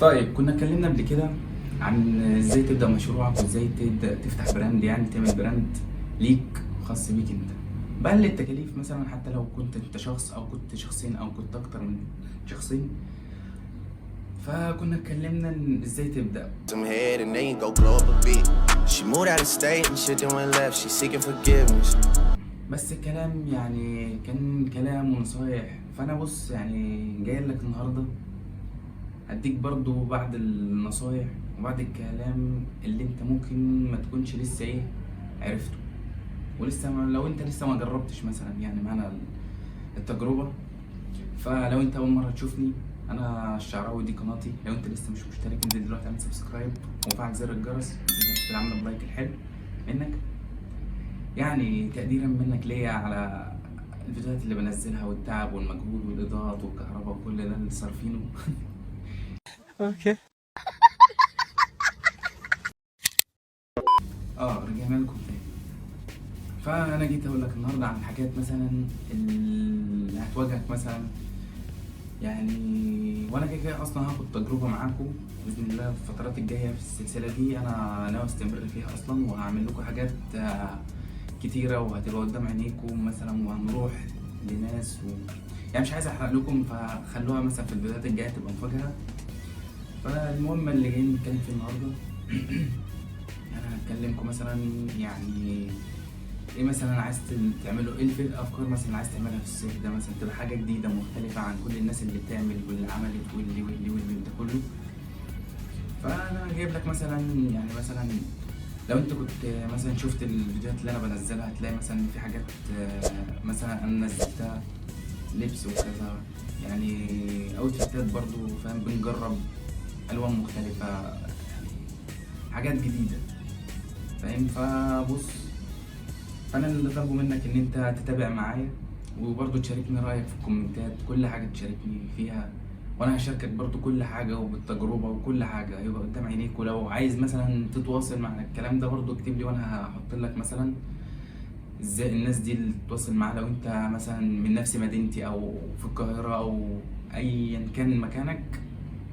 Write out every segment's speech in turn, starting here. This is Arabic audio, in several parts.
طيب كنا اتكلمنا قبل كده عن ازاي تبدأ مشروعك وازاي تبدأ تفتح براند، يعني تعمل براند ليك خاص بيك انت بقلل التكاليف مثلا، حتى لو كنت انت شخص او كنت شخصين او كنت اكتر من شخصين. فكنا اتكلمنا ان ازاي تبدأ. Some head and then you go blow up a bit. She moved out of state and shit then went left. She seeking forgiveness. بس الكلام يعني كان كلام ونصايح، فانا بص يعني جاي لك النهارده هديك برضو بعض النصايح وبعض الكلام اللي انت ممكن ما تكونش لسه عرفته، ولسه لو انت لسه ما جربتش مثلا يعني معانا التجربة. فلو انت اول مرة تشوفني، انا الشعراوي، دي قناتي. لو انت لسه مش مشترك انزل دلوقتي اعمل سبسكرايب وفعل زر الجرس، متنساش تدعمنا بلايك الحلو منك، يعني تقديرا منك ليا على الفيديوهات اللي بنزلها والتعب والمجهود والاضاءات والكهرباء وكل ده اللي صارفينه. اوكي. رجعنا لكم تاني. فانا جيت اقول لك النهارده عن الحاجات مثلا اللي هتواجهك مثلا، يعني وانا كده كده اصلا هاخد تجربه معاكم باذن الله في الفترات الجايه في السلسله دي. انا ناوي استمر فيها اصلا، وهعمل لكم حاجات كتيره وهتبقى قدام عينيكم مثلا، وهنروح لناس يعني مش عايز احرق لكم، فخلوها مثلا في الفيديوهات الجايه تبقى مفاجاه. فالمهم اللي جايين نتكلم فيه النهارده انا هكلمكم مثلا يعني ايه مثلا عايز تعملوا، ايه الافكار مثلا عايز تعملها في الصيف ده مثلا، تبقى حاجه جديده مختلفه عن كل الناس اللي بتعمل واللي عملت واللي ده كله. فانا جايب لك مثلا يعني مثلا لو انت كنت مثلا شفت الفيديوهات اللي انا بنزلها، هتلاقي مثلا في حاجات مثلا انا نزلتها لبس وكذا، يعني اوتفيتات برضو، فاهم، بنجرب الوان مختلفه، يعني حاجات جديده، فاهم. فبص، فانا اللي طالبه منك ان انت تتابع معايا، وبرضه تشاركني رايك في الكومنتات، كل حاجه تشاركني فيها، وانا هشاركك برضه كل حاجه وبالتجربه وكل حاجه هيبقى قدام عينيك. ولو عايز مثلا تتواصل مع الكلام ده برضه اكتب لي، وانا هحط لك مثلا ازاي الناس دي اللي تتواصل معاها، لو انت مثلا من نفس مدينتي او في القاهره او ايا كان مكانك،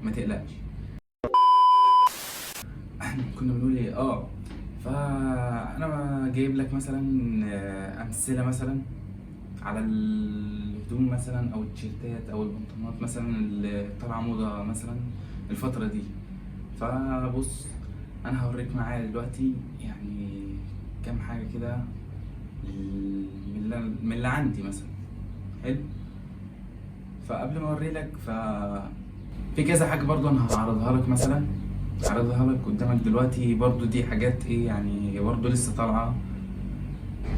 ما تقلقش. كنا بنقول ايه؟ فانا جايب لك مثلا امثله مثلا على الهدوم مثلا او التيشيرتات او البنطلونات مثلا اللي طالعه موضه مثلا الفتره دي. فبص، انا هوريك معايا دلوقتي يعني كام حاجه كده من اللي عندي مثلا. حلو. فقبل ما اوري لك، في كذا حاجه برضو انا هعرضها لك مثلا، هعرضها لك قدامك دلوقتي برضو. دي حاجات ايه يعني برضو لسه طالعه.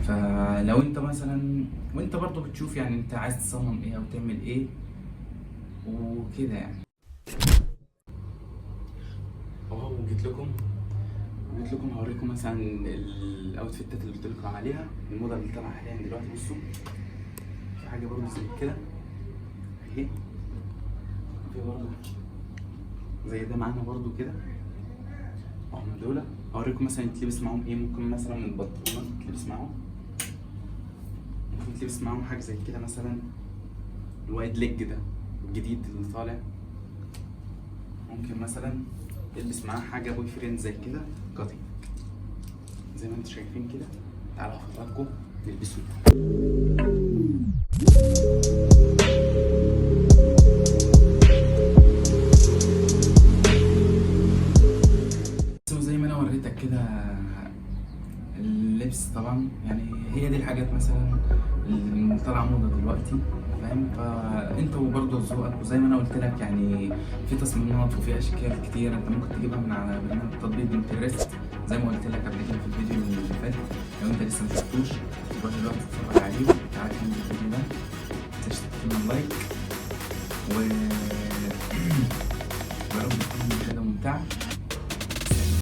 فلو انت مثلا وانت برضو بتشوف يعني انت عايز تصمم ايه او تعمل ايه وكده يعني. جيت لكم هوريكم مثلا الاوتفيتات اللي قلت لكم عليها، الموضه اللي طالعه حاليا دلوقتي. بصوا، في حاجه برضو زي كده اهي، في برضو زي ده معانا برضو كده. هم دول هوريكم مثلا يتلبس معاهم ايه. ممكن مثلا من البنطلونات يتلبس معاهم، ممكن يتلبس معاهم حاجه زي كده مثلا الوايد ليج ده الجديد اللي طالع. ممكن مثلا تلبس معاه حاجه بوي فريند زي كده كاتنج، زي ما انتم شايفين كده. تعالوا افرجكم تلبسوا. زي ما انا وريتك كده اللبس طبعا، يعني هي دي الحاجات مثلا اللي طالعه موضه دلوقتي، فاهم. فانت وبرضه ذوقك، وزي ما انا قلت لك يعني في تصميمات وفي اشكال كتير انت ممكن تجيبها من على برنامج تطبيق بنترست، زي ما قلت لك قبل كده في الفيديو اللي فات. لو انت لسه مشفتوش تروح دلوقتي تتفرج عليه. تعالى